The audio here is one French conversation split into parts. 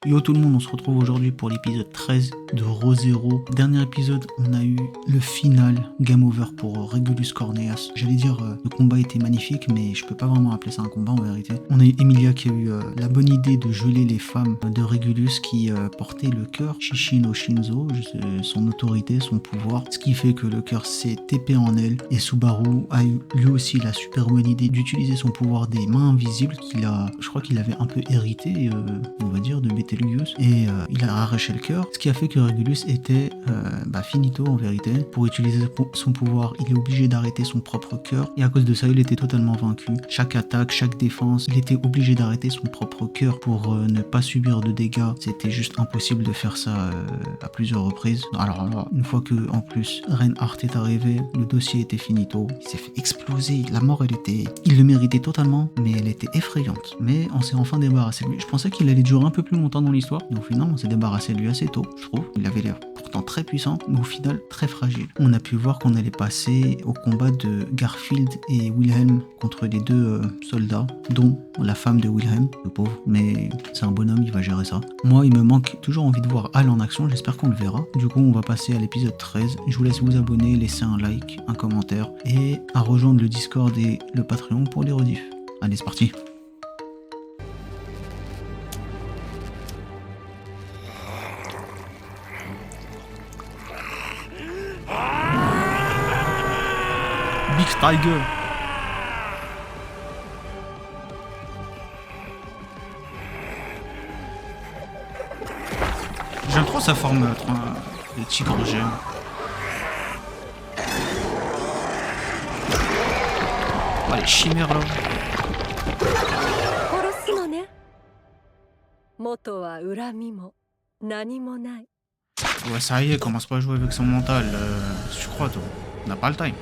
Yo tout le monde, on se retrouve aujourd'hui pour l'épisode 13 de Re:Zero. Dernier épisode, on a eu le final game over pour Regulus Corneas. J'allais dire le combat était magnifique, mais je peux pas vraiment appeler ça un combat en vérité. On a eu Emilia qui a eu la bonne idée de geler les femmes de Regulus qui portaient le cœur Shishino Shinzo, son autorité, son pouvoir, ce qui fait que le cœur s'est TP en elle. Et Subaru a eu lui aussi la super bonne idée d'utiliser son pouvoir des mains invisibles je crois qu'il avait un peu hérité, on va dire, de Betelgeuse, et il a arraché le cœur, ce qui a fait que Regulus était finito en vérité. Pour utiliser son pouvoir, il est obligé d'arrêter son propre cœur, et à cause de ça, il était totalement vaincu. Chaque attaque, chaque défense, il était obligé d'arrêter son propre cœur pour ne pas subir de dégâts. C'était juste impossible de faire ça à plusieurs reprises. Alors là, une fois que en plus Reinhardt est arrivé, le dossier était finito. Il s'est fait exploser. La mort, il le méritait totalement, mais elle était effrayante. Mais on s'est enfin débarrassé de lui. Je pensais qu'il allait durer un peu plus longtemps dans l'histoire, mais au final, on s'est débarrassé de lui assez tôt, je trouve. Il avait l'air pourtant très puissant, mais au final très fragile. On a pu voir qu'on allait passer au combat de Garfield et Wilhelm contre les deux soldats, dont la femme de Wilhelm, le pauvre, mais c'est un bonhomme, il va gérer ça. Moi, il me manque toujours envie de voir Hal en action, j'espère qu'on le verra. Du coup, on va passer à l'épisode 13. Je vous laisse vous abonner, laisser un like, un commentaire, et à rejoindre le Discord et le Patreon pour les rediffs. Allez, c'est parti. Big Tiger. J'aime trop sa forme, le tigre géant. Oh, les chimères là. Ouais, ça y est, commence pas à jouer avec son mental. Tu crois, toi? On n'a pas le time.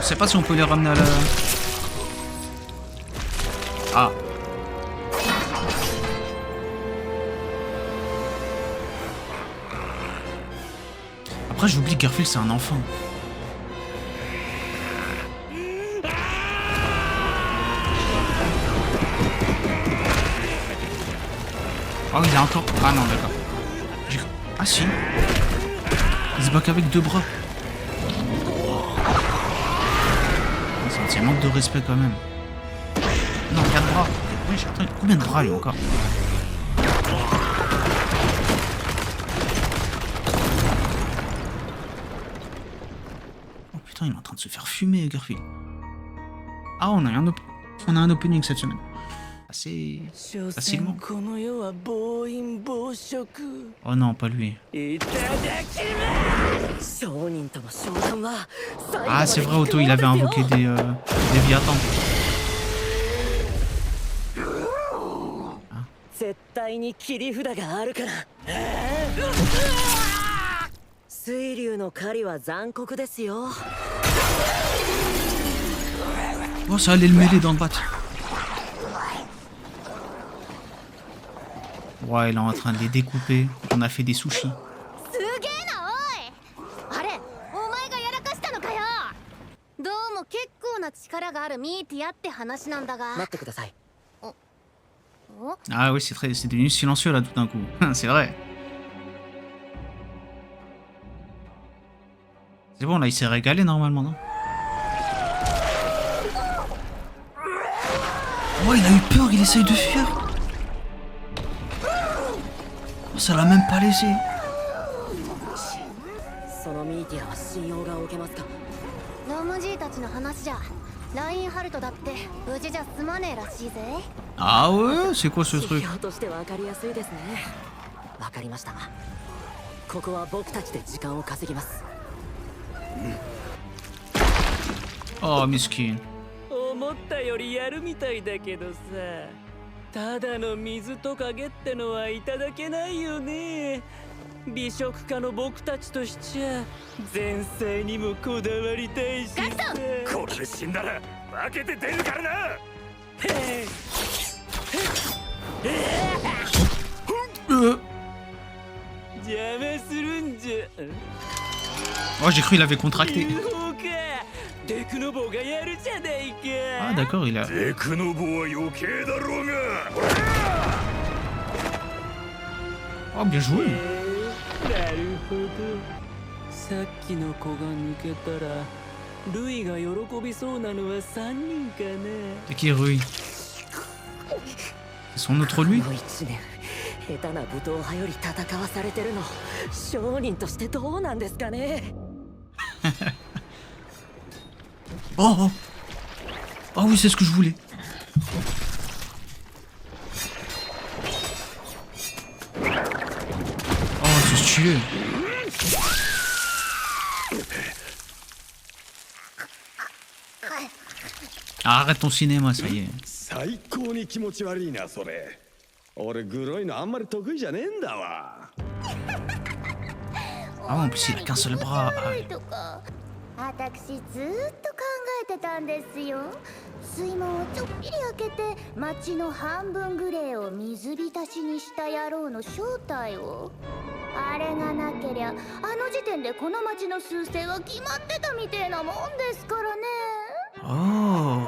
Je sais pas si on peut les ramener à la... Ah. Après, j'oublie que Garfield, c'est un enfant. Oh, il a encore... Ah non, d'accord. Ah si. Il se bat qu'avec deux bras. C'est un manque de respect quand même. Non, 4 bras. Oui, attends, combien de bras il y a encore? Oh putain, il est en train de se faire fumer, Garfield. Ah, on a un opening cette semaine. Assez facilement. Oh non, pas lui. Ah, c'est vrai, Otto, il avait invoqué des Léviathans. Oh, ça allait le mêler dans le bat. Ouais, il est en train de les découper. On a fait des sushis. Ah oui, c'est devenu silencieux là tout d'un coup. C'est vrai. C'est bon, là, il s'est régalé normalement, non? Oh, il a eu peur, il essaye de fuir. Oh, ça l'a même pas laissé. Ah ouais, c'est quoi ce truc? Oh, miskin. ただの水と影ってのはいただけないよね。美食家の僕たちとしちゃ前菜にもこだわりたいしさ。これで死んだら分けて出るからな。邪魔するんじゃ。Oh, j'ai cru qu'il avait contracté. デクノボーがやるじゃないか。 Ah d'accord, il a... デクノボは余計だろうが。 Oh bien joué. なるほど。さっきの子が抜けたらルイが喜びそうなのは3人かな。 C'est qui Rui? C'est son autre lui? この1年下手な武闘派より戦わされてるの商人としてどうなんですかね。 Oh, oh. Oh oui, c'est ce que je voulais. Oh, c'est stylé. Ah, arrête ton cinéma, ça y est. 最高に気持ち悪いなそれ。俺グロいのあんまり得意じゃねえんだわ。 Ah, en plus, il a qu'un seul bras. Ah, とか私ずっと考えてたんですよ。水門をちょっぴり開けて町の半分ぐらいを水浸しにした野郎の正体を。あれがなけりゃあの時点でこの町の趨勢は決まってたみてえなもんですからね。 oh.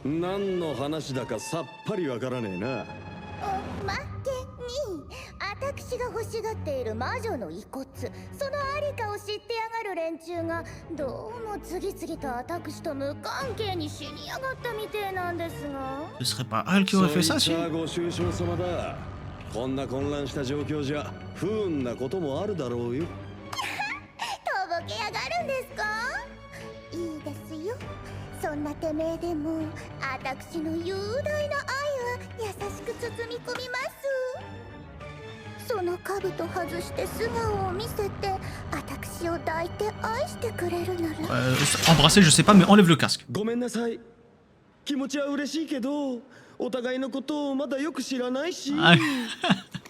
何の話だかさっぱりわからねえな。おまけに私が欲しがっている魔女の遺骨、そのありかを知ってやがる連中がどうも次々と私と無関係に死にやがったみてえなんですが。 Ce serait pas Al qui aurait fait ça, そ si? いつはご愁傷様だ。こんな混乱した状況じゃ不運なこともあるだろうよ。とぼけやがるんですか。いいですよ。そんなてめえでも私の雄大な愛は優しく包み込みます。その兜外して素顔を見せて私を抱いて愛してくれるなら。 Embrasser, je sais pas, mais enlève le casque. ごめんなさい。気持ちは嬉しいけど、お互いのことをまだよく知らないし。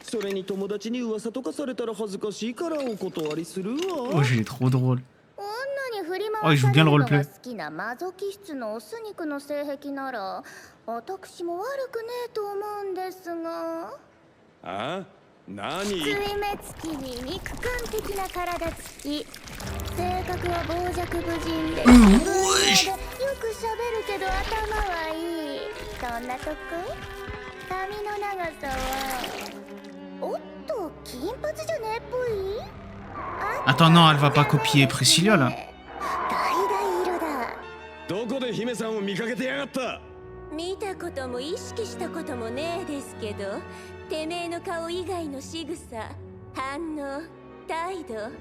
それに友達に噂とかされたら恥ずかしいからお断りするわ。 Oh, il est trop drôle. 女に振り Oh, 回 il さ joue れ bien る le のが roleplay. 好きなマゾキ質のオス肉の性癖なら私も悪くねえと思うんですが。あ？何？水目つきに肉感的な体つき、性格は傍若無人で、よく喋るけど頭はいい。そんなとこ？髪の長さはおっと金髪じゃねえっぽい。 Attends, non, elle va pas copier Priscilla, là. 橙色だ。どこで姫さんを見かけてやがった？見たことも意識したこともねえですけど、てめえの顔以外の仕草、反応、態度、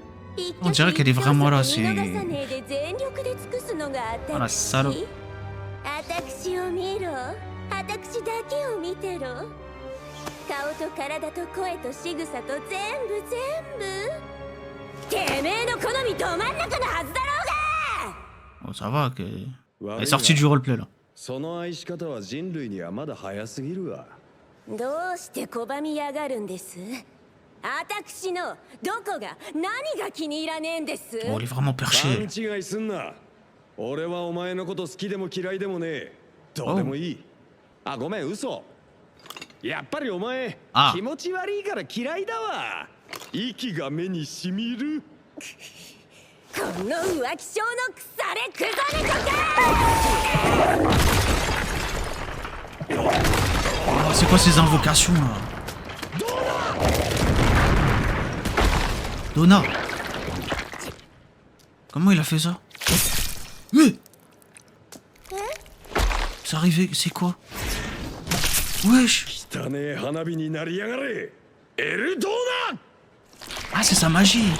On dirait qu'elle est vraiment là, c'est... 見逃さねえで全力で尽くすのがあらサロ私を見ろ、私だけを見てろ。顔と体と声と仕草と全部てめえの好みど真ん中のはずだろうが。 Oh, ça va, que... Elle est sortie du roleplay, là. その愛し方は人類にはまだ早すぎるわ。どうして拒みやがるんです？私のどこが何が気に入らねえんです？ Oh, il est vraiment 勘 perché. 違いすんな。俺はお前のこと好きでも嫌いでもねえ。どうでもいい。あ、ごめん、嘘。やっぱりお前あ気持ち悪いから嫌いだわ。息が目にしみる。この浮気性の腐れクザ猫か！ Oh, c'est quoi ces invocations, là? Donna! Comment il a fait ça? C'est arrivé, c'est quoi? Wesh! 汚ねえ花火になりやがれ。エルドーナ。 Ah, c'est sa magie!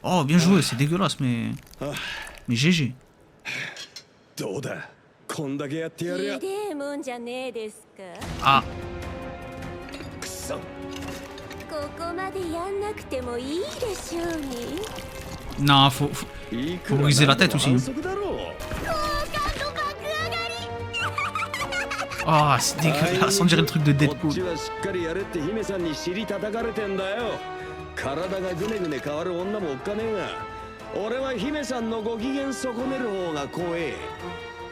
Oh, bien joué, c'est dégueulasse, mais... Mais GG. どうだ。こんだけやってやるや。ひでえもんじゃねえですか。 Ah! くそ。ここまでやんなくてもいいでしょうに。 Non, faut briser la tête aussi. Oh, c'est dégueulasse, on dirait le truc de Deadpool. 体がぐねぐね変わる女もおっかねえが、俺は姫さんのご機嫌損ねる方が怖え。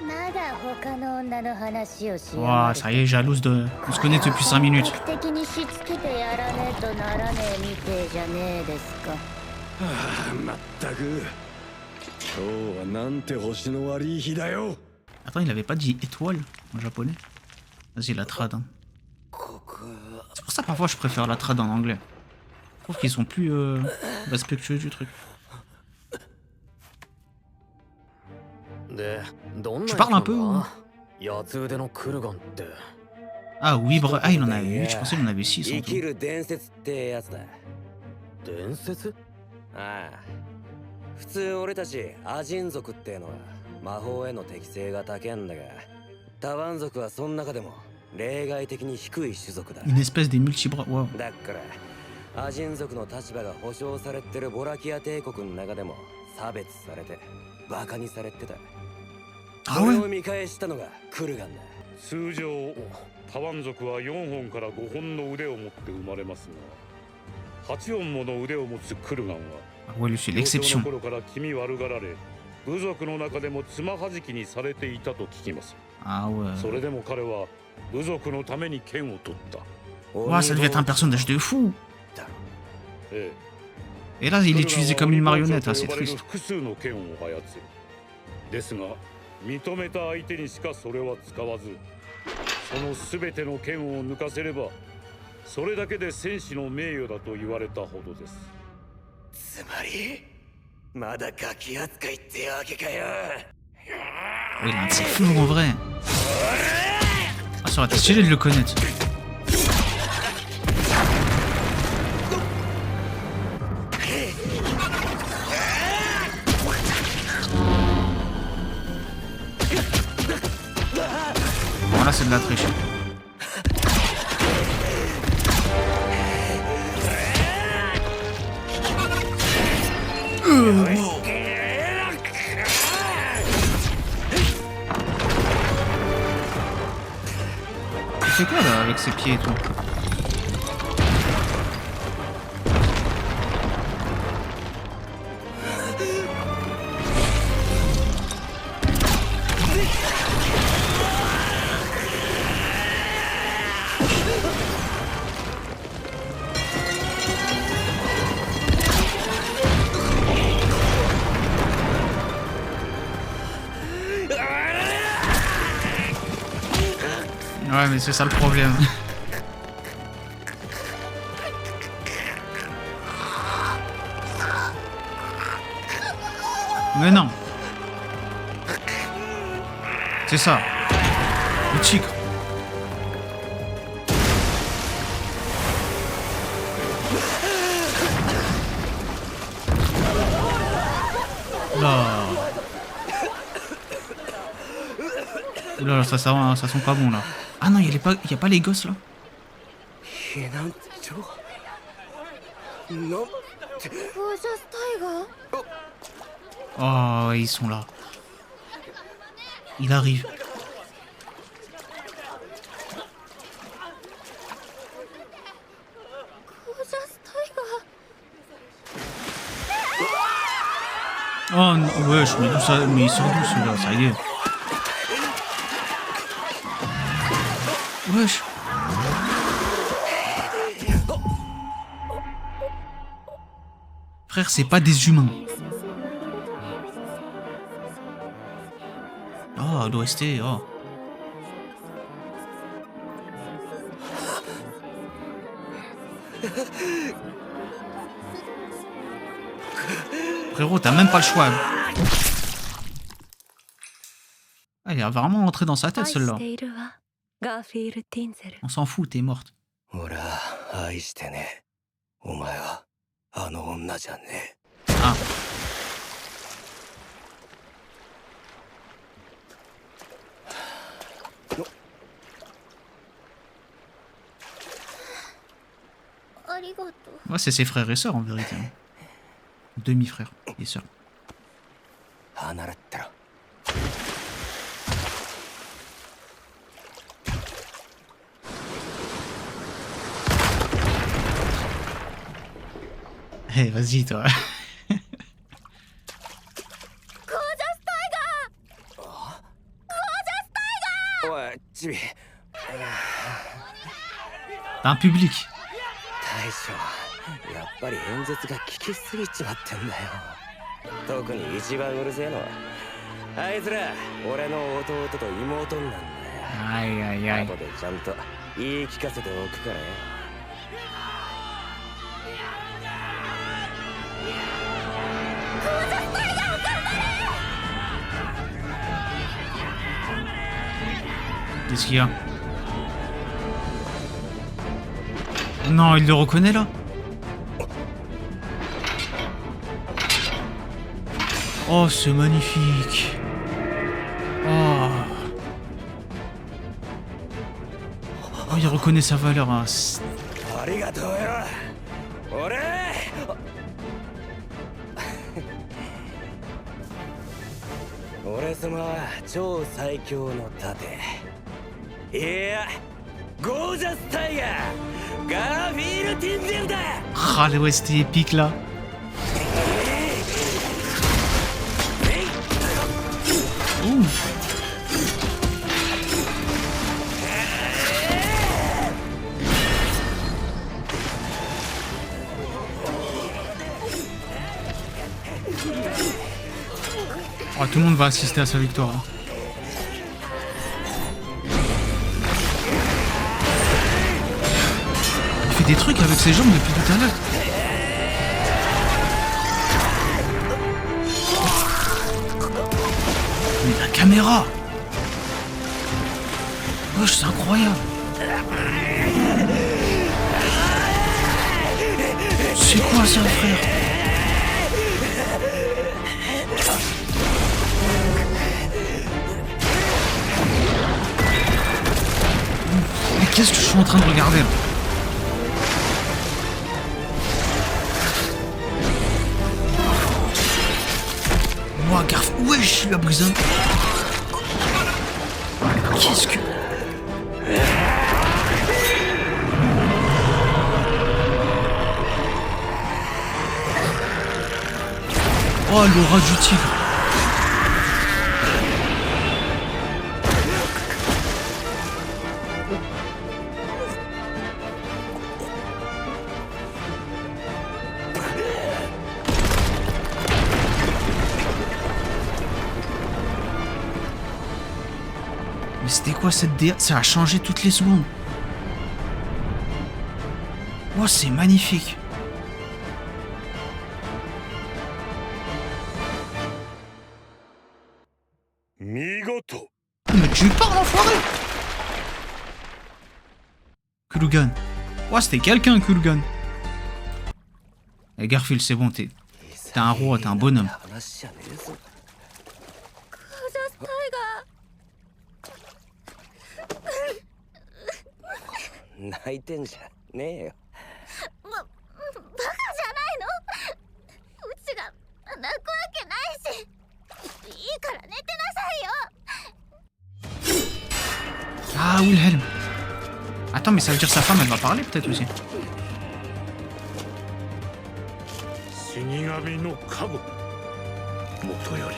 まだ他の女の話をしよう。 Ouah, ça y est, jalouse de... On se connaît depuis 5 minutes. 目的にしつけてやらねえとならねえみてえじゃねえですか。Attends, il avait pas dit étoile en japonais? Vas-y, la trad. Hein. C'est pour ça parfois je préfère la trad en anglais. Je trouve qu'ils sont plus respectueux du truc. Tu parles un peu ou... Ah oui, ah il en avait 8, je pensais qu'il en avait 6 en tout. 普通俺たちアジン族ってのは魔法への適性が高いんだが、タワン族はその中でも例外的に低い種族だ。 Une espèce des multibras. Wow. だからアジン族の立場が保障されてるボラキア帝国の中でも差別されてバカにされてた。それを見返したのがクルガンだ。通常タワン族は4本から5本の腕を持って生まれますが、8本もの腕を持つクルガンは Ouais, lui, c'est l'exception. 頃から気味悪がられ、部族の中でもつまはじきにされていたと聞きます。 Ah ouais. それでも彼は部族のために剣を取った。 Ouah, ça devait être un personnage de fou. ええ。 Et là, il est utilisé comme une marionnette, hein, c'est triste. 複数の剣を操る。ですが、認めた相手にしかそれは使わず、そのすべての剣を抜かせれば、それだけで戦士の名誉だと言われたほどです。 つまりまだガキ扱いってわけかよ。 Oui, là, c'est fou en vrai. Ah, ça aurait été stylé de le connaître. Bon, là, c'est de la triche. Il fait quoi là avec ses pieds et tout? Ouais, mais c'est ça le problème. Mais non. C'est ça. Le tigre. Là. Là, ça sent pas bon là. Ah non, il y a pas les gosses là. Oh, ils sont là. Il arrive. Oh non, wesh, mais d'où ça, mais il sort d'où celui-là, ça y est. Wesh. Frère, c'est pas des humains. Oh, l'OST, oh. Frérot, t'as même pas le choix. Ah, il est vraiment rentré dans sa tête, celle-là. On s'en fout, t'es morte. Ah. Ouais, c'est ses frères et sœurs en vérité. Demi-frères et sœurs. Eh, hey, vas-y toi. T'as un public. やっぱり演説が聞きすぎちまってんだよ。特に一番うるせえのはあいつら俺の弟と妹なんだよ。Aïe aïe aïe. 後でちゃんと言い聞かせておくからよ。Qu'est-ce qu'il y a? Non, il le reconnaît là? Oh, c'est magnifique. Oh. Oh, il reconnaît sa valeur. Hein. ありがとうよ。俺俺様は超最強の盾。いや、ゴージャスタイガー、ガーフィール・ティンゼルだ。Ah, le West épique là. Ouh. Oh, tout le monde va assister à sa victoire. Hein. Il fait des trucs avec ses jambes depuis tout à l'heure. Mais la caméra! Wesh, c'est incroyable! C'est quoi ça, frère? Mais qu'est-ce que je suis en train de regarder là? Moi, Garf... Wesh, il a brisé un... Qu'est-ce que... Oh, l'aura du tigre. Mais c'était quoi cette DA? Ça a changé toutes les secondes. Oh, c'est magnifique. Mais tu parles, enfoiré! Kulugan. Oh, c'était quelqu'un, Kulugan. Eh, Garfield, c'est bon, t'es un roi, t'es un bonhomme. 泣いてんじゃねえよ。バカじゃないの？うちが泣くわけないし。いいから寝てなさいよ。 Ah, Wilhelm. Attends, mais ça veut dire sa femme, elle va parler peut-être aussi. 死神の加護。もとより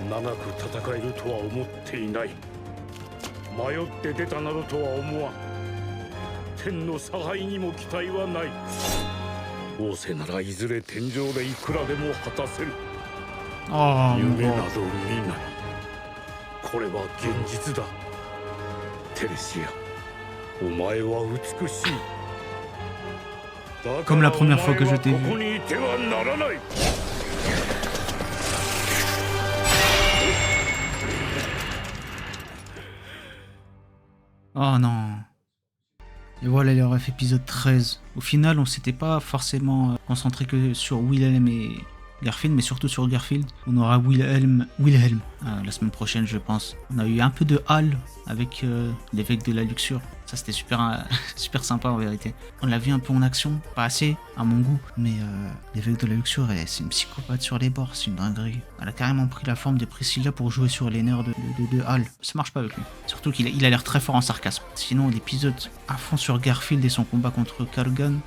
長く戦えるとは思っていない。迷って出たなどとは思わん。天の差配にも期待はない。仰せならいずれ天上でいくらでも果たせる。夢など見ない。これは現実だ。テレシア、お前は美しい。Comme la première fois que je t'ai vu. ここにいてはならない。Oh non. Et voilà les refs, épisode 13. Au final, on s'était pas forcément concentré que sur Wilhelm et Garfield, mais surtout sur Garfield. On aura Wilhelm la semaine prochaine, je pense. On a eu un peu de Hal avec l'évêque de la luxure. Ça, c'était super, super sympa en vérité. On l'a vu un peu en action, pas assez à mon goût, mais l'évêque de la luxure, c'est une psychopathe sur les bords, c'est une dinguerie. Elle a carrément pris la forme de Priscilla pour jouer sur les nerfs de Hal. Ça marche pas avec lui. Surtout qu'il a l'air très fort en sarcasme. Sinon, l'épisode à fond sur Garfield et son combat contre Kulugan,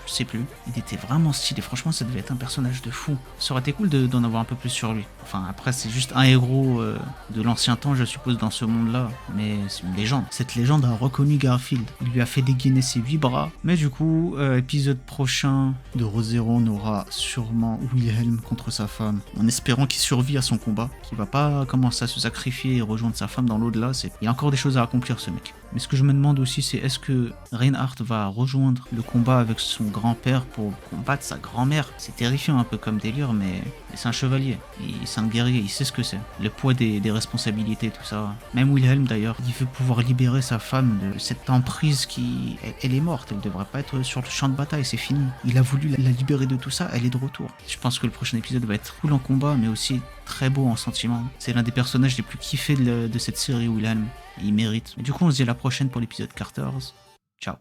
je sais plus. Il était vraiment stylé, franchement ça devait être un personnage de fou. Ça aurait été cool d'en avoir un peu plus sur lui. Enfin après c'est juste un héros de l'ancien temps je suppose dans ce monde-là, mais c'est une légende. Cette légende a reconnu Garfield, il lui a fait dégainer ses 8 bras. Mais du coup, épisode prochain de Re:Zero, on aura sûrement Wilhelm contre sa femme, en espérant qu'il survit à son combat, qu'il va pas commencer à se sacrifier et rejoindre sa femme dans l'au-delà. Il y a encore des choses à accomplir ce mec. Mais ce que je me demande aussi c'est est-ce que Reinhardt va rejoindre le combat avec son grand-père pour combattre sa grand-mère. C'est terrifiant un peu comme délire, mais c'est un chevalier, c'est un guerrier, il sait ce que c'est. Le poids des responsabilités, tout ça. Même Wilhelm d'ailleurs, il veut pouvoir libérer sa femme de cette emprise qui... Elle est morte, elle devrait pas être sur le champ de bataille, c'est fini. Il a voulu la libérer de tout ça, elle est de retour. Je pense que le prochain épisode va être cool en combat, mais aussi très beau en sentiment. C'est l'un des personnages les plus kiffés de cette série, Wilhelm. Il mérite. Et du coup, on se dit à la prochaine pour l'épisode Carters. Ciao.